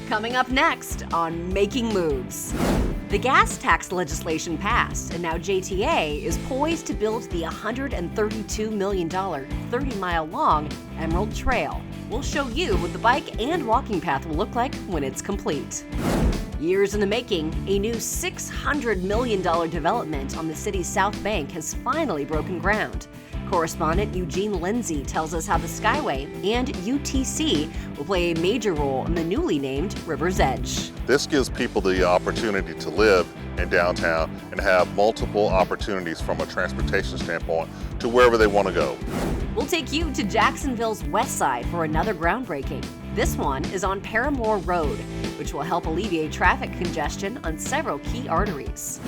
Coming up next on Making Moves. The gas tax legislation passed, and now JTA is poised to build the $132 million, 30-mile-long Emerald Trail. We'll show you what the bike and walking path will look like when it's complete. Years in the making, a new $600 million development on the city's South Bank has finally broken ground. Correspondent Eugene Lindsay tells us how the Skyway and UTC will play a major role in the newly named River's Edge. This gives people the opportunity to live in downtown and have multiple opportunities from a transportation standpoint to wherever they want to go. We'll take you to Jacksonville's west side for another groundbreaking. This one is on Parramore Road, which will help alleviate traffic congestion on several key arteries.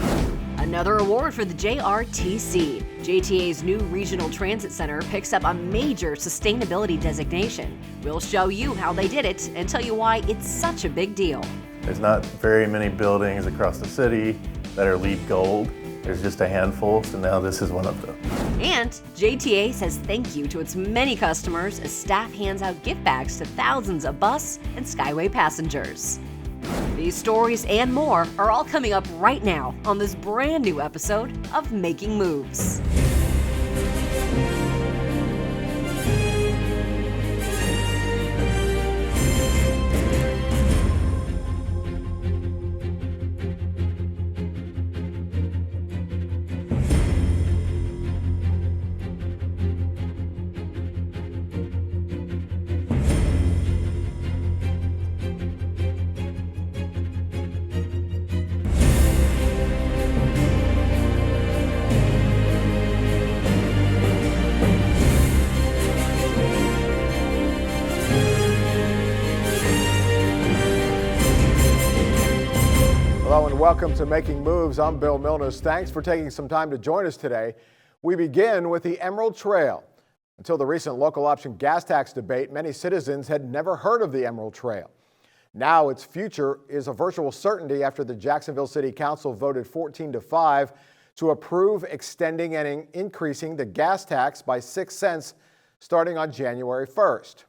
Another award for the JRTC. JTA's new regional transit center picks up a major sustainability designation. We'll show you how they did it and tell you why it's such a big deal. There's not very many buildings across the city that are LEED Gold. There's just a handful, so now this is one of them. And JTA says thank you to its many customers as staff hands out gift bags to thousands of bus and Skyway passengers. These stories and more are all coming up right now on this brand new episode of Making Moves. Hello and welcome to Making Moves. I'm Bill Milnes. Thanks for taking some time to join us today. We begin with the Emerald Trail. Until the recent local option gas tax debate, many citizens had never heard of the Emerald Trail. Now its future is a virtual certainty after the Jacksonville City Council voted 14-5 to approve extending and increasing the gas tax by 6 cents starting on January 1st.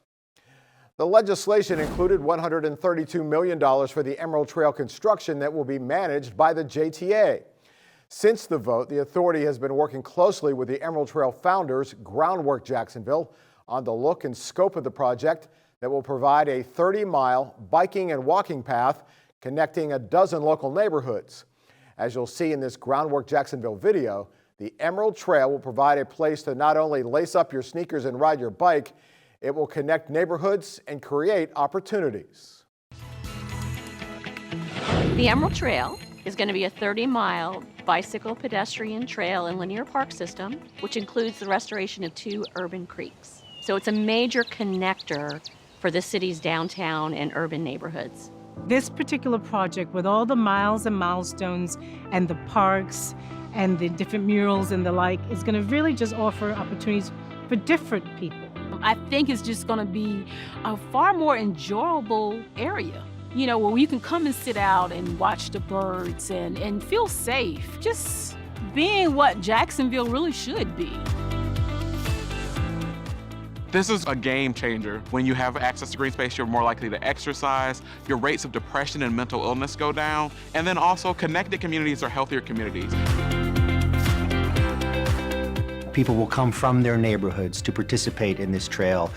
The legislation included $132 million for the Emerald Trail construction that will be managed by the JTA. Since the vote, the authority has been working closely with the Emerald Trail founders, Groundwork Jacksonville, on the look and scope of the project that will provide a 30-mile biking and walking path connecting a dozen local neighborhoods. As you'll see in this Groundwork Jacksonville video, the Emerald Trail will provide a place to not only lace up your sneakers and ride your bike, it will connect neighborhoods and create opportunities. The Emerald Trail is going to be a 30-mile bicycle pedestrian trail and linear park system, which includes the restoration of 2 urban creeks. So it's a major connector for the city's downtown and urban neighborhoods. This particular project, with all the miles and milestones and the parks and the different murals and the like, is going to really just offer opportunities for different people. I think it's just going to be a far more enjoyable area, you know, where you can come and sit out and watch the birds and feel safe, just being what Jacksonville really should be. This is a game changer. When you have access to green space, you're more likely to exercise, your rates of depression and mental illness go down, and then also connected communities are healthier communities. People will come from their neighborhoods to participate in this trail.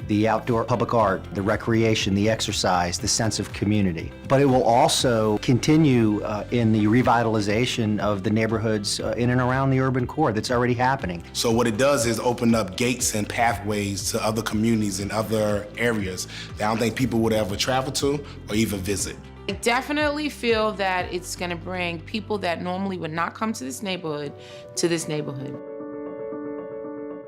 The outdoor public art, the recreation, the exercise, the sense of community. But it will also continue in the revitalization of the neighborhoods in and around the urban core that's already happening. So what it does is open up gates and pathways to other communities in other areas that I don't think people would ever travel to or even visit. I definitely feel that it's going to bring people that normally would not come to this neighborhood to this neighborhood.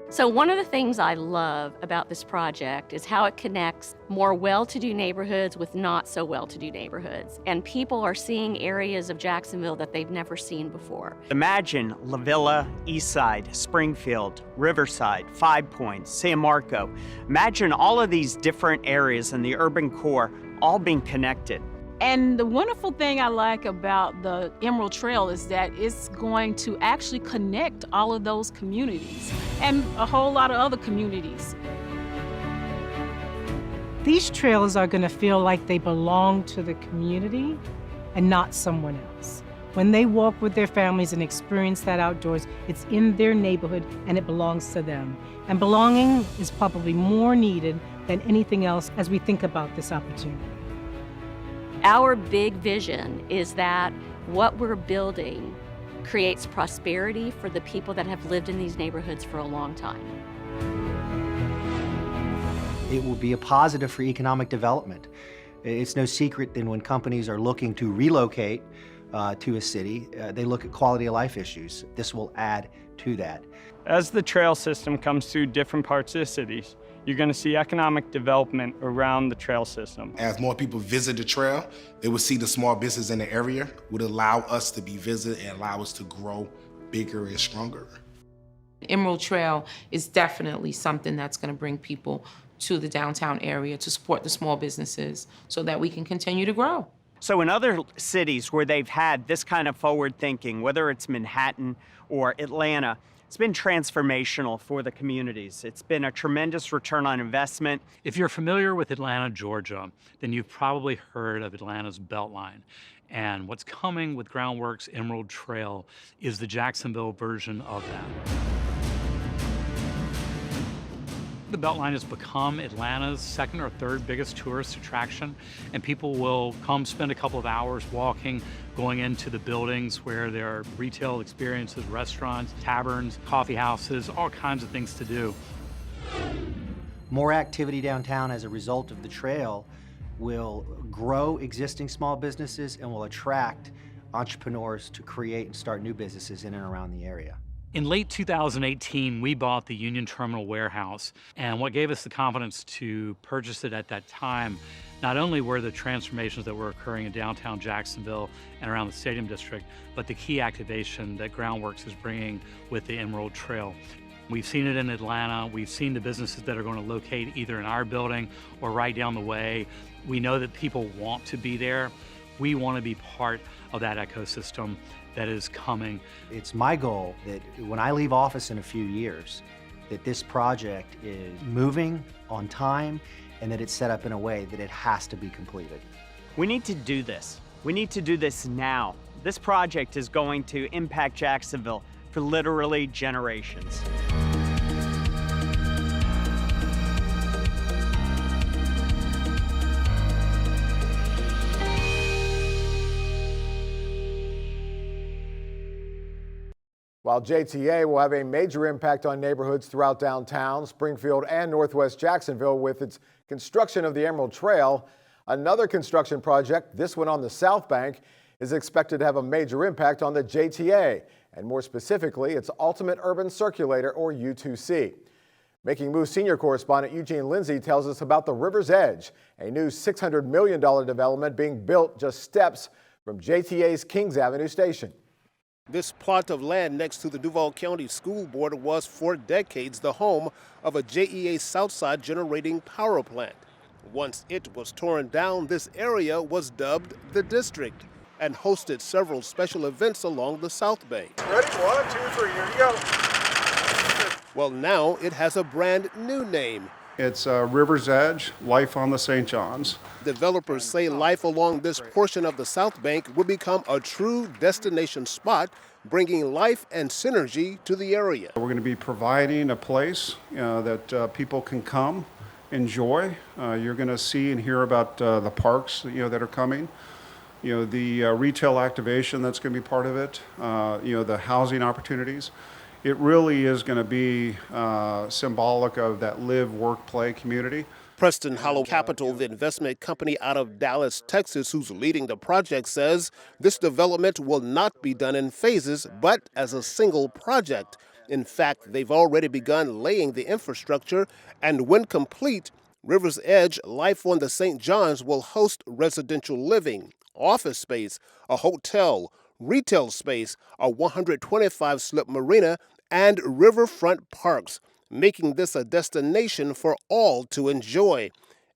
So one of the things I love about this project is how it connects more well-to-do neighborhoods with not so well-to-do neighborhoods. And people are seeing areas of Jacksonville that they've never seen before. Imagine LaVilla, Eastside, Springfield, Riverside, Five Points, San Marco. Imagine all of these different areas in the urban core all being connected. And the wonderful thing I like about the Emerald Trail is that it's going to actually connect all of those communities and a whole lot of other communities. These trails are going to feel like they belong to the community and not someone else. When they walk with their families and experience that outdoors, it's in their neighborhood and it belongs to them. And belonging is probably more needed than anything else as we think about this opportunity. Our big vision is that what we're building creates prosperity for the people that have lived in these neighborhoods for a long time. It will be a positive for economic development. It's no secret that when companies are looking to relocate to a city, they look at quality of life issues. This will add to that. As the trail system comes through different parts of the cities, you're going to see economic development around the trail system. As more people visit the trail, they will see the small business in the area, would allow us to be visited and allow us to grow bigger and stronger. Emerald Trail is definitely something that's going to bring people to the downtown area to support the small businesses so that we can continue to grow. So in other cities where they've had this kind of forward thinking, whether it's Manhattan or Atlanta, it's been transformational for the communities. It's been a tremendous return on investment. If you're familiar with Atlanta, Georgia, then you've probably heard of Atlanta's Beltline. And what's coming with Groundworks Emerald Trail is the Jacksonville version of that. The Beltline has become Atlanta's second or third biggest tourist attraction, and people will come spend a couple of hours walking, going into the buildings where there are retail experiences, restaurants, taverns, coffee houses, all kinds of things to do. More activity downtown as a result of the trail will grow existing small businesses and will attract entrepreneurs to create and start new businesses in and around the area. In late 2018, we bought the Union Terminal warehouse, and what gave us the confidence to purchase it at that time, not only were the transformations that were occurring in downtown Jacksonville and around the Stadium District, but the key activation that Groundworks is bringing with the Emerald Trail. We've seen it in Atlanta. We've seen the businesses that are going to locate either in our building or right down the way. We know that people want to be there. We want to be part of that ecosystem that is coming. It's my goal that when I leave office in a few years, that this project is moving on time and that it's set up in a way that it has to be completed. We need to do this. We need to do this now. This project is going to impact Jacksonville for literally generations. While JTA will have a major impact on neighborhoods throughout downtown, Springfield, and Northwest Jacksonville with its construction of the Emerald Trail, another construction project, this one on the South Bank, is expected to have a major impact on the JTA, and more specifically, its ultimate urban circulator, or U2C. Making Moves senior correspondent Eugene Lindsay tells us about the River's Edge, a new $600 million development being built just steps from JTA's Kings Avenue station. This plot of land next to the Duval County School Board was for decades the home of a JEA Southside generating power plant. Once it was torn down, this area was dubbed the District and hosted several special events along the South Bank. Ready? 1, 2, 3, here you go. Well, now it has a brand new name. It's River's Edge, Life on the St. John's. Developers say life along this portion of the South Bank will become a true destination spot, bringing life and synergy to the area. We're going to be providing a place that people can come, enjoy. You're going to see and hear about the parks that are coming. The retail activation that's going to be part of it. The housing opportunities. It really is going to be symbolic of that live, work, play community. Preston Hollow Capital, the investment company out of Dallas, Texas, who's leading the project, says this development will not be done in phases, but as a single project. In fact, they've already begun laying the infrastructure, and when complete, River's Edge Life on the St. John's will host residential living, office space, a hotel, retail space, a 125-slip marina, and riverfront parks, making this a destination for all to enjoy.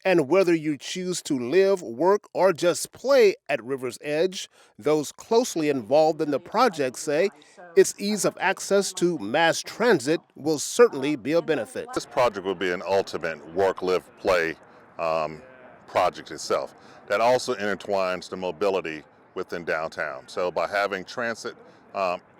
And whether you choose to live, work, or just play at River's Edge, those closely involved in the project say its ease of access to mass transit will certainly be a benefit. This project will be an ultimate work, live, play project itself. That also intertwines the mobility within downtown. So by having transit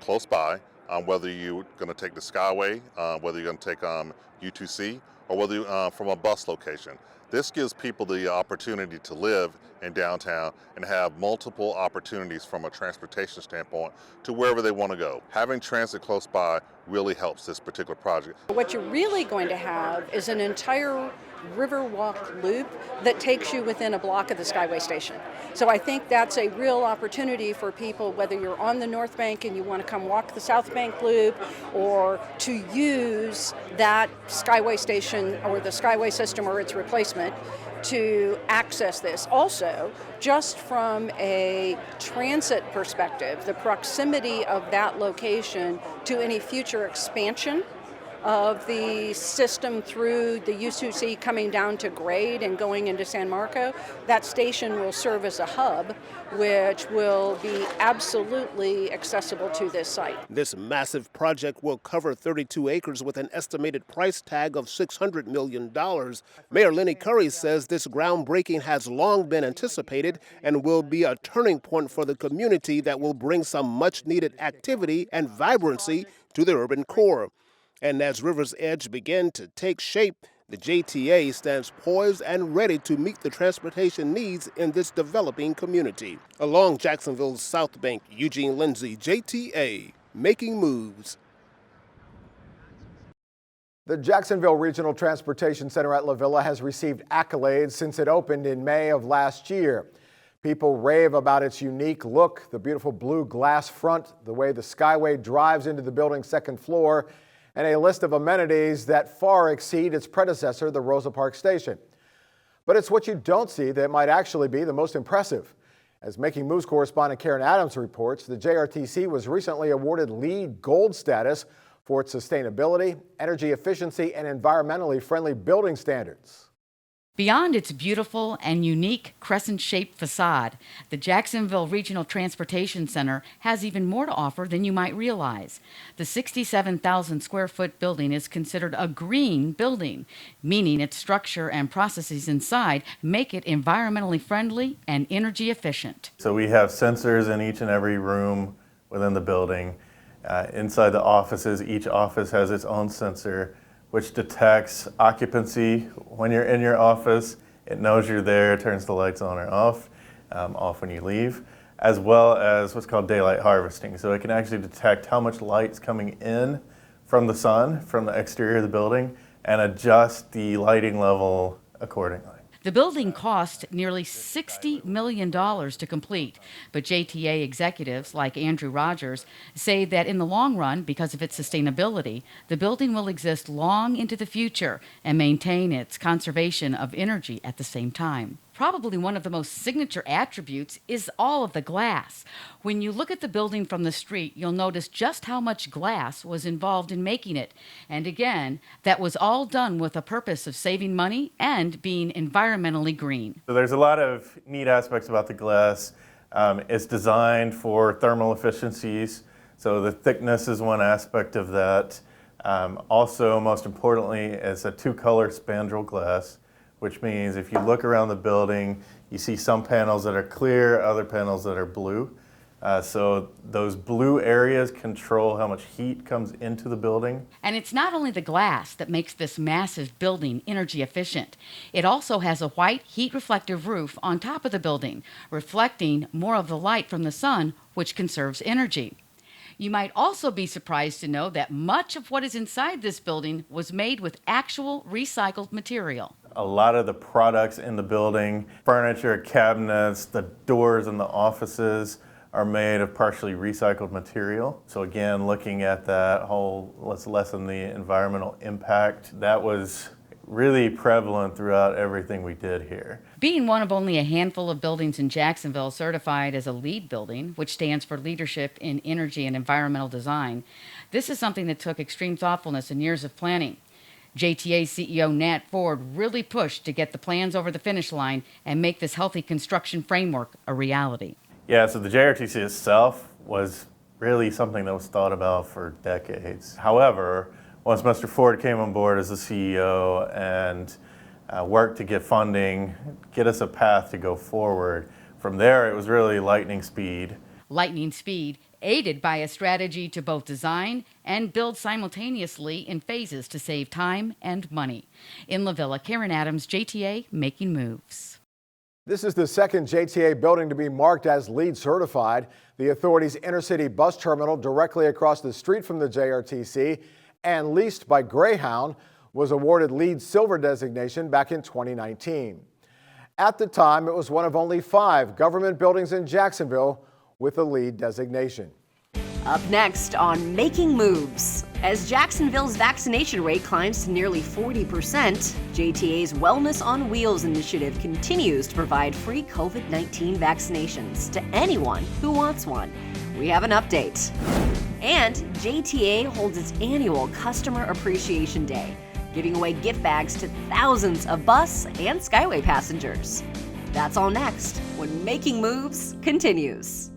close by, whether you're going to take the Skyway, whether you're going to take U2C, or whether from a bus location, this gives people the opportunity to live in downtown and have multiple opportunities from a transportation standpoint to wherever they want to go. Having transit close by really helps this particular project. What you're really going to have is an entire Riverwalk loop that takes you within a block of the Skyway station. So I think that's a real opportunity for people, whether you're on the North Bank and you want to come walk the South Bank loop, or to use that Skyway station or the Skyway system or its replacement to access this. Also, just from a transit perspective, the proximity of that location to any future expansion of the system through the U2C coming down to Grade and going into San Marco, that station will serve as a hub, which will be absolutely accessible to this site. This massive project will cover 32 acres with an estimated price tag of $600 million. Mayor Lenny Curry says this groundbreaking has long been anticipated and will be a turning point for the community that will bring some much-needed activity and vibrancy to the urban core. And as River's Edge begin to take shape, the JTA stands poised and ready to meet the transportation needs in this developing community. Along Jacksonville's South Bank, Eugene Lindsay, JTA, Making Moves. The Jacksonville Regional Transportation Center at LaVilla has received accolades since it opened in May of last year. People rave about its unique look, the beautiful blue glass front, the way the Skyway drives into the building's second floor, and a list of amenities that far exceed its predecessor, the Rosa Parks Station. But it's what you don't see that might actually be the most impressive. As Making Moves correspondent Karen Adams reports, the JRTC was recently awarded LEED Gold status for its sustainability, energy efficiency, and environmentally friendly building standards. Beyond its beautiful and unique crescent-shaped facade, the Jacksonville Regional Transportation Center has even more to offer than you might realize. The 67,000 square foot building is considered a green building, meaning its structure and processes inside make it environmentally friendly and energy efficient. So we have sensors in each and every room within the building. Inside the offices, each office has its own sensor, which detects occupancy when you're in your office. It knows you're there, turns the lights on or off, off when you leave, as well as what's called daylight harvesting. So it can actually detect how much light's coming in from the sun, from the exterior of the building, and adjust the lighting level accordingly. The building cost nearly $60 million to complete, but JTA executives like Andrew Rogers say that in the long run, because of its sustainability, the building will exist long into the future and maintain its conservation of energy at the same time. Probably one of the most signature attributes is all of the glass. When you look at the building from the street, you'll notice just how much glass was involved in making it. And again, that was all done with a purpose of saving money and being environmentally green. So there's a lot of neat aspects about the glass. It's designed for thermal efficiencies, so the thickness is one aspect of that. Also, most importantly, it's a two-color spandrel glass, which means if you look around the building, you see some panels that are clear, other panels that are blue. So those blue areas control how much heat comes into the building. And it's not only the glass that makes this massive building energy efficient. It also has a white heat reflective roof on top of the building, reflecting more of the light from the sun, which conserves energy. You might also be surprised to know that much of what is inside this building was made with actual recycled material. A lot of the products in the building, furniture, cabinets, the doors in the offices are made of partially recycled material. So again, looking at that whole, let's lessen the environmental impact, that was really prevalent throughout everything we did here. Being one of only a handful of buildings in Jacksonville certified as a LEED building, which stands for Leadership in Energy and Environmental Design, this is something that took extreme thoughtfulness and years of planning. JTA CEO Nat Ford really pushed to get the plans over the finish line and make this healthy construction framework a reality. Yeah, so the JRTC itself was really something that was thought about for decades. However, once Mr. Ford came on board as the CEO and work to get funding, get us a path to go forward. From there, it was really lightning speed. Lightning speed, aided by a strategy to both design and build simultaneously in phases to save time and money. In LaVilla, Karen Adams, JTA Making Moves. This is the second JTA building to be marked as LEED certified. The authority's intercity bus terminal directly across the street from the JRTC and leased by Greyhound was awarded LEED Silver designation back in 2019. At the time, it was one of only 5 government buildings in Jacksonville with a LEED designation. Up next on Making Moves. As Jacksonville's vaccination rate climbs to nearly 40%, JTA's Wellness on Wheels initiative continues to provide free COVID-19 vaccinations to anyone who wants one. We have an update. And JTA holds its annual Customer Appreciation Day, giving away gift bags to thousands of bus and Skyway passengers. That's all next when Making Moves continues.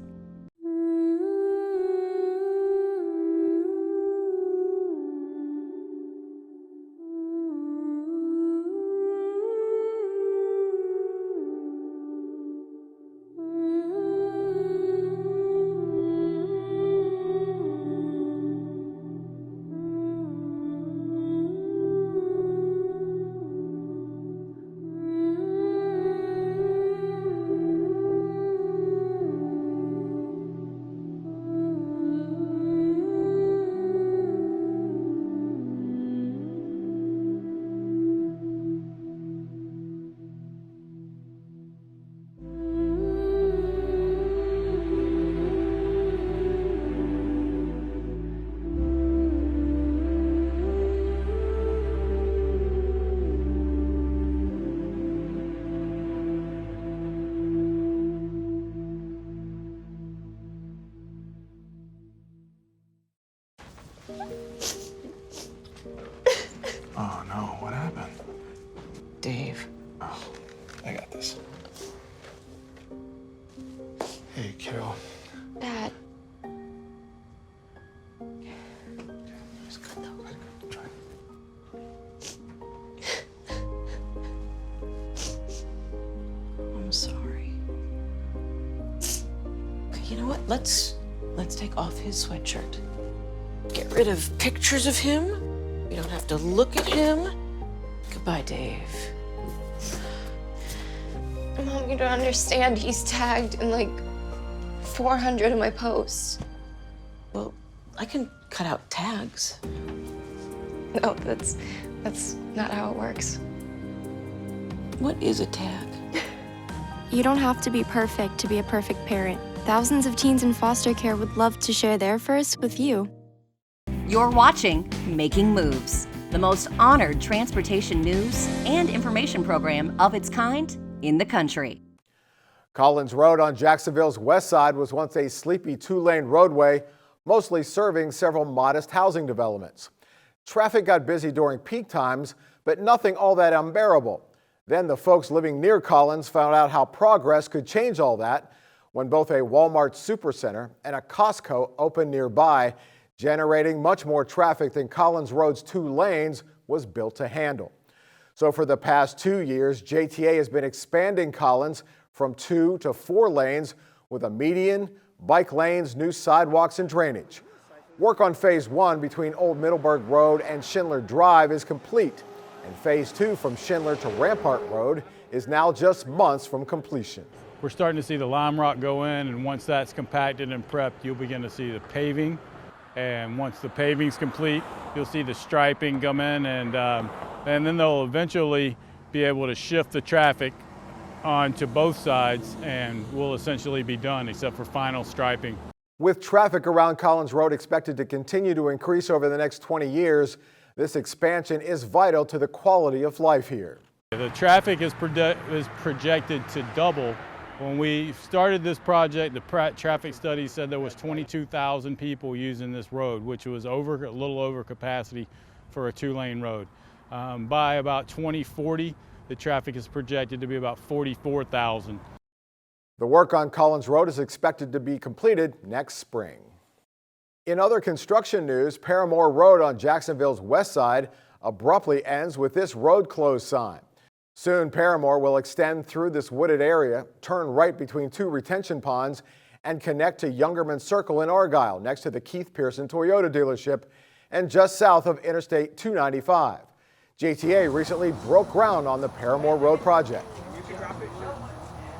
Oh no, what happened? Dave. Oh, I got this. Hey, kiddo. Dad. It's good though, good. Try. I'm sorry. Okay, you know what? Let's take off his sweatshirt. Get rid of pictures of him. We don't have to look at him. Goodbye, Dave. Mom, you don't understand. He's tagged in like 400 of my posts. Well, I can cut out tags. No, that's not how it works. What is a tag? You don't have to be perfect to be a perfect parent. Thousands of teens in foster care would love to share their first with you. You're watching Making Moves, the most honored transportation news and information program of its kind in the country. Collins Road on Jacksonville's west side was once a sleepy 2-lane roadway, mostly serving several modest housing developments. Traffic got busy during peak times, but nothing all that unbearable. Then the folks living near Collins found out how progress could change all that when both a Walmart Supercenter and a Costco opened nearby, generating much more traffic than Collins Road's 2 lanes was built to handle. So for the past 2 years, JTA has been expanding Collins from 2 to 4 lanes with a median, bike lanes, new sidewalks, and drainage. Work on Phase 1 between Old Middleburg Road and Schindler Drive is complete, and Phase 2 from Schindler to Rampart Road is now just months from completion. We're starting to see the lime rock go in, and once that's compacted and prepped, you'll begin to see the paving. And once the paving's complete, you'll see the striping come in, and then they'll eventually be able to shift the traffic onto both sides, and we'll essentially be done except for final striping. With traffic around Collins Road expected to continue to increase over the next 20 years, this expansion is vital to the quality of life here. The traffic is projected to double. When we started this project, the traffic study said there was 22,000 people using this road, which was a little over capacity for a 2-lane road. By about 2040, the traffic is projected to be about 44,000. The work on Collins Road is expected to be completed next spring. In other construction news, Parramore Road on Jacksonville's west side abruptly ends with this road closed sign. Soon, Parramore will extend through this wooded area, turn right between two retention ponds, and connect to Youngerman Circle in Argyle, next to the Keith Pearson Toyota dealership, and just south of Interstate 295. JTA recently broke ground on the Parramore Road project.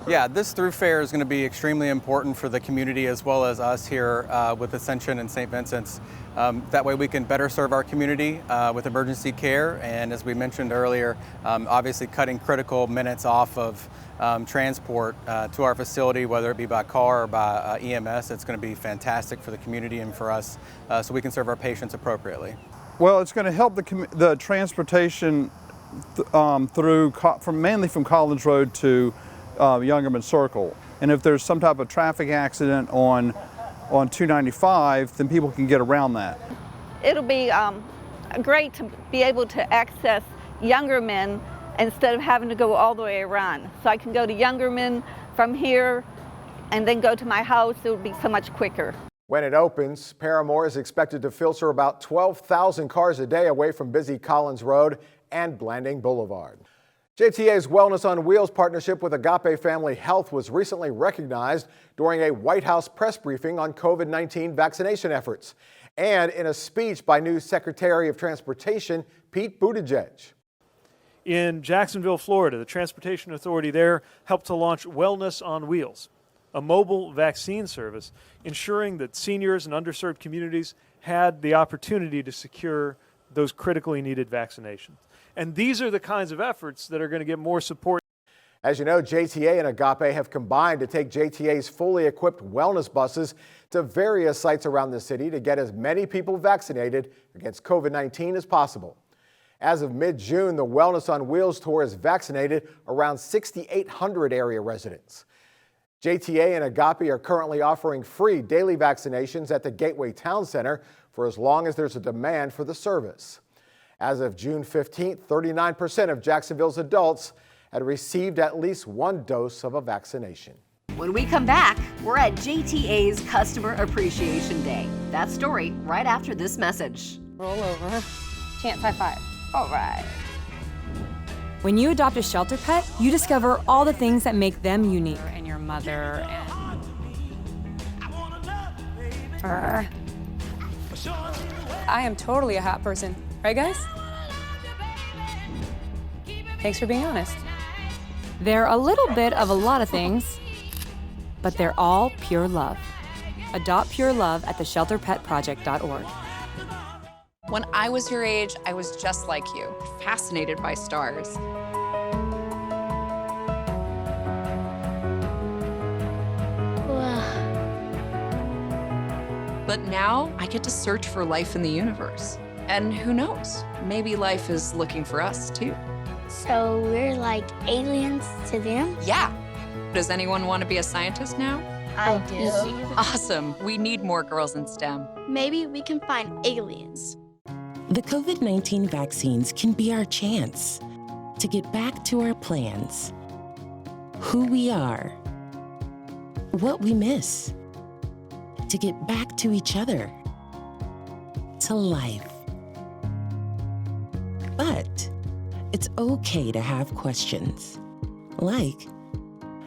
Yeah, this thoroughfare is going to be extremely important for the community as well as us here with Ascension and St. Vincent's. That way we can better serve our community with emergency care, and as we mentioned earlier, obviously cutting critical minutes off of transport to our facility, whether it be by car or by EMS. It's going to be fantastic for the community and for us so we can serve our patients appropriately. Well, it's going to help the transportation mainly from Collins Road to Youngerman Circle. And if there's some type of traffic accident on 295, then people can get around that. It'll be great to be able to access Youngerman instead of having to go all the way around. So I can go to Youngerman from here and then go to my house. It would be so much quicker. When it opens, Parramore is expected to filter about 12,000 cars a day away from busy Collins Road and Blanding Boulevard. JTA's Wellness on Wheels partnership with Agape Family Health was recently recognized during a White House press briefing on COVID-19 vaccination efforts and in a speech by new Secretary of Transportation Pete Buttigieg. In Jacksonville, Florida, the Transportation Authority there helped to launch Wellness on Wheels, a mobile vaccine service ensuring that seniors and underserved communities had the opportunity to secure those critically needed vaccinations. And these are the kinds of efforts that are going to get more support. As you know, JTA and Agape have combined to take JTA's fully equipped wellness buses to various sites around the city to get as many people vaccinated against COVID-19 as possible. As of mid-June, the Wellness on Wheels tour has vaccinated around 6,800 area residents. JTA and Agape are currently offering free daily vaccinations at the Gateway Town Center for as long as there's a demand for the service. As of June 15th, 39% of Jacksonville's adults had received at least one dose of a vaccination. When we come back, we're at JTA's Customer Appreciation Day. That story right after this message. Roll over. Chance high five. All right. When you adopt a shelter pet, you discover all the things that make them unique. And your mother and... I am totally a hot person. Right, guys? Thanks for being honest. They're a little bit of a lot of things, but they're all pure love. Adopt pure love at theshelterpetproject.org. When I was your age, I was just like you, fascinated by stars. But now I get to search for life in the universe. And who knows, maybe life is looking for us too. So we're like aliens to them? Yeah. Does anyone want to be a scientist now? I do. Awesome. We need more girls in STEM. Maybe we can find aliens. The COVID-19 vaccines can be our chance to get back to our plans, who we are, what we miss, to get back to each other, to life. But it's okay to have questions, like,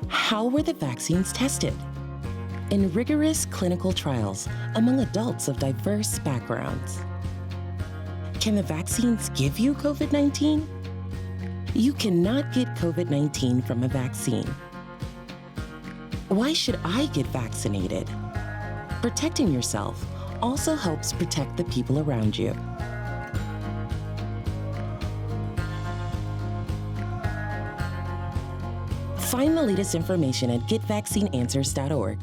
how were the vaccines tested? In rigorous clinical trials among adults of diverse backgrounds. Can the vaccines give you COVID-19? You cannot get COVID-19 from a vaccine. Why should I get vaccinated? Protecting yourself also helps protect the people around you. Find the latest information at getvaccineanswers.org.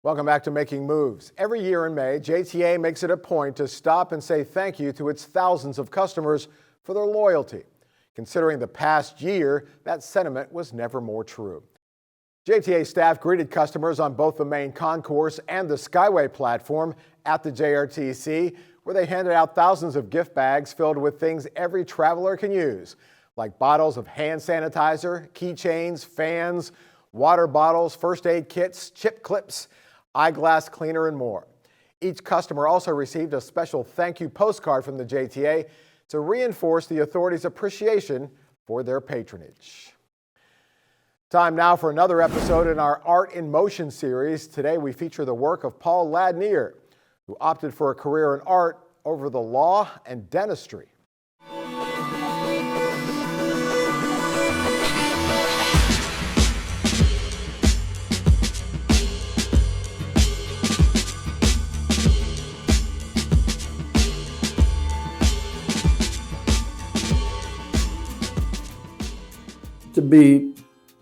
Welcome back to Making Moves. Every year in May, JTA makes it a point to stop and say thank you to its thousands of customers for their loyalty. Considering the past year, that sentiment was never more true. JTA staff greeted customers on both the main concourse and the Skyway platform at the JRTC, where they handed out thousands of gift bags filled with things every traveler can use, like bottles of hand sanitizer, keychains, fans, water bottles, first aid kits, chip clips, eyeglass cleaner, and more. Each customer also received a special thank you postcard from the JTA to reinforce the authority's appreciation for their patronage. Time now for another episode in our Art in Motion series. Today we feature the work of Paul Ladnier, who opted for a career in art over the law and dentistry. To be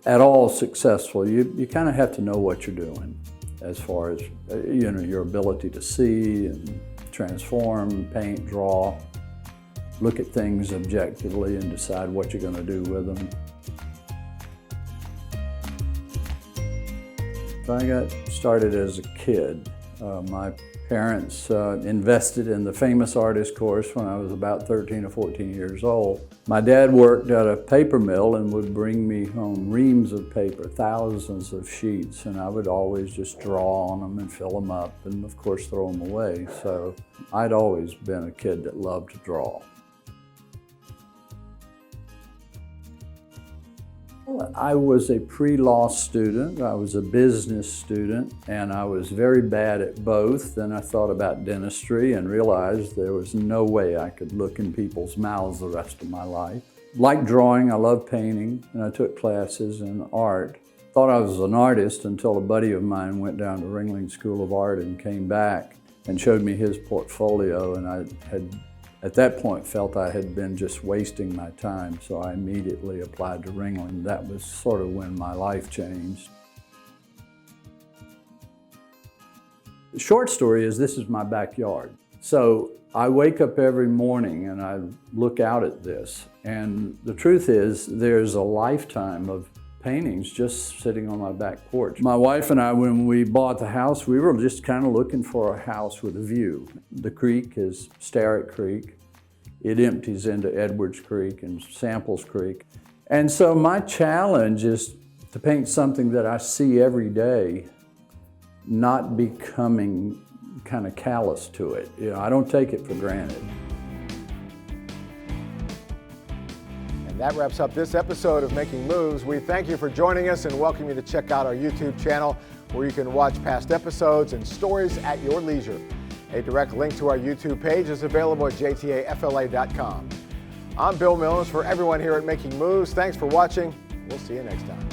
at all successful, you kind of have to know what you're doing as far as your ability to see and transform, paint, draw, look at things objectively and decide what you're going to do with them. I got started as a kid. My parents invested in the famous artist course when I was about 13 or 14 years old. My dad worked at a paper mill and would bring me home reams of paper, thousands of sheets, and I would always just draw on them and fill them up and of course throw them away. So I'd always been a kid that loved to draw. I was a pre-law student, I was a business student, and I was very bad at both. Then I thought about dentistry and realized there was no way I could look in people's mouths the rest of my life. Like drawing, I love painting, and I took classes in art. Thought I was an artist until a buddy of mine went down to Ringling School of Art and came back and showed me his portfolio, and I had at that point felt I had been just wasting my time, so I immediately applied to Ringling. That was sort of when my life changed. The short story is this is my backyard. So I wake up every morning and I look out at this, and the truth is there's a lifetime of paintings just sitting on my back porch. My wife and I, when we bought the house, we were just kind of looking for a house with a view. The creek is Starrett Creek. It empties into Edwards Creek and Samples Creek. And so my challenge is to paint something that I see every day, not becoming kind of callous to it. I don't take it for granted. That wraps up this episode of Making Moves. We thank you for joining us and welcome you to check out our YouTube channel where you can watch past episodes and stories at your leisure. A direct link to our YouTube page is available at JTAFLA.com. I'm Bill Milnes. For everyone here at Making Moves, thanks for watching. We'll see you next time.